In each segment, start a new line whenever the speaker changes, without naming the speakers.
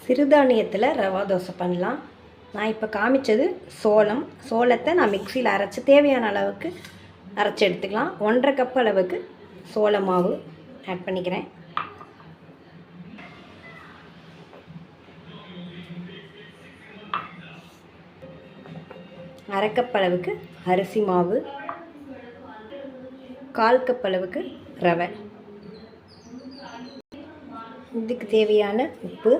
சிறுதானியத்தில் ரவா தோசை பண்ணலாம். நான் இப்போ காமிச்சது சோளத்தை நான் மிக்சியில் அரைச்சி தேவையான அளவுக்கு அரைச்சி எடுத்துக்கலாம். 1.5 கப் அளவுக்கு சோள மாவு ஆட் பண்ணிக்கிறேன். அரை கப் அளவுக்கு அரிசி மாவு, 1/4 கப் அளவுக்கு ரவை, இதுக்கு தேவையான உப்பு,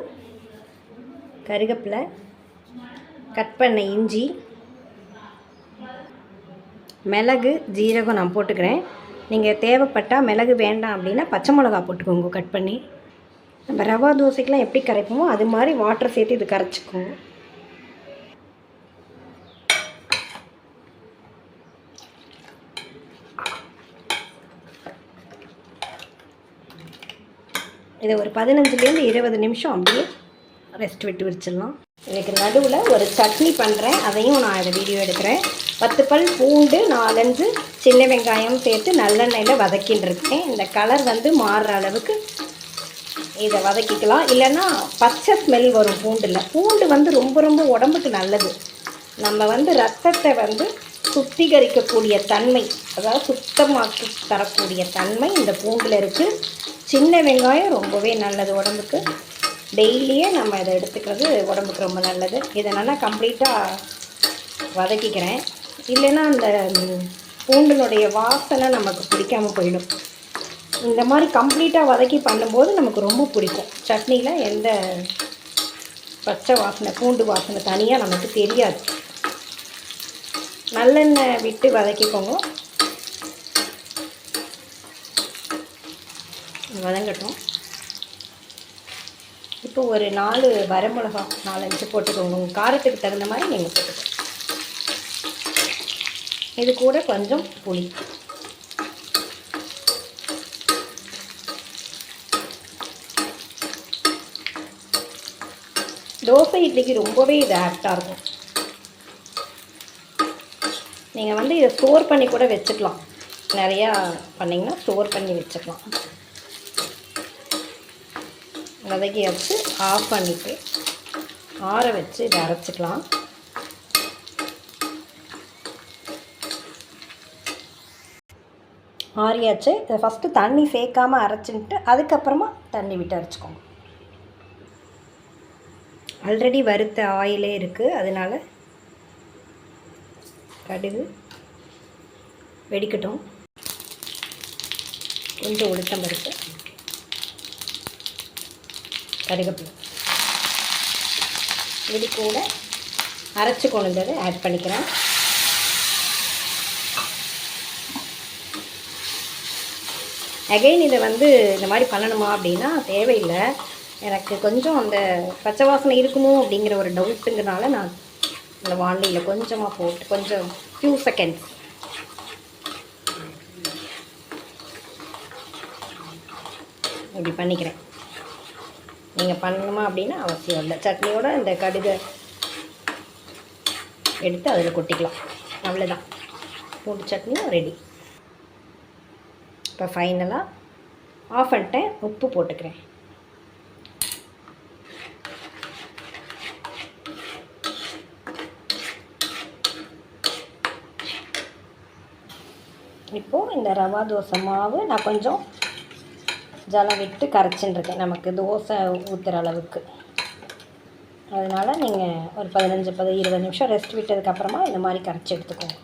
கருவேப்பிலை, கட் பண்ண இஞ்சி, மிளகு, ஜீரகம் நான் போட்டுக்கிறேன். நீங்கள் தேவைப்பட்டால் மிளகு வேண்டாம் அப்படின்னா பச்சை மிளகா போட்டுக்கோங்க கட் பண்ணி. நம்ம ரவா தோசைக்கெலாம் எப்படி கரைப்போமோ அது மாதிரி வாட்டர் சேர்த்து இது கரைச்சிக்கோங்க. இதை ஒரு 15லேருந்து 20 நிமிஷம் அப்படியே ரெஸ்ட் விட்டு வச்சிடலாம். எனக்கு நடுவில் ஒரு சட்னி பண்ணுறேன், அதையும் நான் இதை வீடியோ எடுக்கிறேன். 10 பல் பூண்டு, 4-5 சின்ன வெங்காயம் சேர்த்து நல்லெண்ணெயில் வதக்கின்னு இருக்கேன். இந்த கலர் வந்து மாறுற அளவுக்கு இதை வதக்கிக்கலாம். இல்லைன்னா பச்சை ஸ்மெல் வரும் பூண்டில். பூண்டு வந்து ரொம்ப ரொம்ப உடம்புக்கு நல்லது. நம்ம வந்து ரத்தத்தை வந்து சுத்திகரிக்கக்கூடிய தன்மை, அதாவது சுத்தமாக்கி தரக்கூடிய தன்மை இந்த பூண்டில் இருக்குது. சின்ன வெங்காயம் ரொம்பவே நல்லது உடம்புக்கு. டெய்லியே நம்ம இதை எடுத்துக்கிறது உடம்புக்கு ரொம்ப நல்லது. இதை நல்லா கம்ப்ளீட்டாக வதக்கிக்கிறேன். இல்லைன்னா அந்த பூண்டினுடைய வாசனை நமக்கு பிடிக்காமல் போயிடும். இந்த மாதிரி கம்ப்ளீட்டாக வதக்கி பண்ணும்போது நமக்கு ரொம்ப பிடிக்கும். சட்னியில் எந்த பச்சை வாசனை, பூண்டு வாசனை தனியாக நமக்கு தெரியாது. நல்லெண்ணெய் விட்டு வதக்கிக்கோங்க. வதங்கட்டும். இப்போ ஒரு 4 வரமிளகா 4-5 போட்டுக்கோங்க. உங்கள் காரத்துக்கு தகுந்த மாதிரி நீங்கள் போட்டுக்கோங்க. இது கூட கொஞ்சம் புளி. தோசை இட்லிக்கு ரொம்பவே இது ஆப்டாக இருக்கும். நீங்கள் வந்து இதை ஸ்டோர் பண்ணி கூட வச்சுக்கலாம். நிறையா பண்ணிங்கன்னா ஸ்டோர் பண்ணி வச்சுக்கலாம். வதக்கி வச்சு ஆஃப் பண்ணிவிட்டு ஆற வச்சு இதை அரைச்சிக்கலாம். ஆறியாச்சு. இதை ஃபஸ்ட்டு தண்ணி சேர்க்காமல் அரைச்சின்ட்டு அதுக்கப்புறமா தண்ணி விட்டு அரைச்சிக்கோங்க. ஆல்ரெடி வறுத்த ஆயிலே இருக்குது, அதனால் கடுகு வெடிக்கட்டும். கொஞ்சம் உளுத்தம் பருப்பு, கருவேப்பிலை, இது கூட அரைச்சி கொண்டு வந்ததை ஆட் பண்ணிக்கிறேன். அகைன் இதை வந்து இந்த மாதிரி பண்ணணுமா அப்படின்னா தேவையில்லை. எனக்கு கொஞ்சம் அந்த பச்சை வாசனை இருக்குமோ அப்படிங்கிற ஒரு டவுட்டுங்கிறனால நான் இந்த வாண்டியில் கொஞ்சமாக போட்டு கொஞ்சம் ஃபியூ செகண்ட்ஸ் இப்படி பண்ணிக்கிறேன். நீங்கள் பண்ணணுமா அப்படின்னா அவசியம் இல்லை. சட்னியோட இந்த கடுகை எடுத்து அதில் கொட்டிக்கலாம். அவ்வளோதான், பூண்டு சட்னியும் ரெடி. இப்போ ஃபைனலாக ஆஃப் பண்ணிட்டேன். உப்பு போட்டுக்கிறேன். இப்போது இந்த ரவா தோசை மாவு நான் கொஞ்சம் ஜலம் விட்டு கரைச்சின்னு இருக்கேன், நமக்கு தோசை ஊற்றுற அளவுக்கு. அதனால் நீங்கள் ஒரு 15-20 நிமிஷம் ரெஸ்ட் விட்டதுக்கப்புறமா இந்த மாதிரி கரைச்சி எடுத்துக்கோங்க.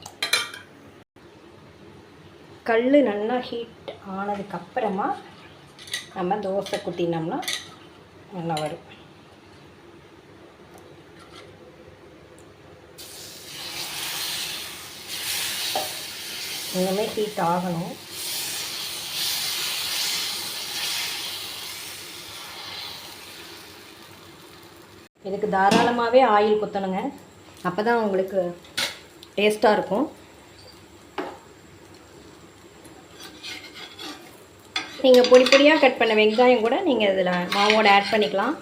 கல் நல்லா ஹீட் ஆனதுக்கப்புறமா நம்ம தோசை குத்தினோம்னா நல்லா வரும். இன்னுமே ஹீட் ஆகணும். இதுக்கு தாராளமாகவே ஆயில் குத்தணுங்க, அப்போ தான் உங்களுக்கு டேஸ்ட்டாக இருக்கும். நீங்கள் பொடி பொடியாக கட் பண்ண வெங்காயம் கூட நீங்கள் இதில் மாவோட ஆட் பண்ணிக்கலாம்.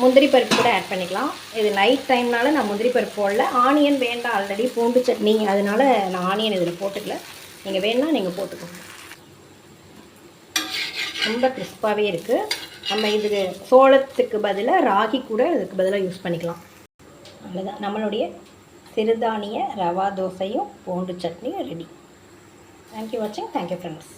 முந்திரி பருப்பு கூட ஆட் பண்ணிக்கலாம். இது நைட் டைம்னால நான் முந்திரி பருப்பு போடல. ஆனியன் வேண்டாம், ஆல்ரெடி பூண்டு சட்னி, அதனால நான் ஆனியன் இதில் போட்டுக்கல. நீங்கள் வேணுன்னா நீங்கள் போட்டுக்கோங்க. ரொம்ப கிறிஸ்பாகவே இருக்குது. நம்ம இதுக்கு சோளத்துக்கு பதிலாக ராகி கூட இதுக்கு பதிலாக யூஸ் பண்ணிக்கலாம். அவ்வளோதான், நம்மளுடைய சிறுதானிய ரவா தோசையும் பூண்டு சட்னியும் ரெடி. தேங்க்யூ வாட்சிங். Thank you friends.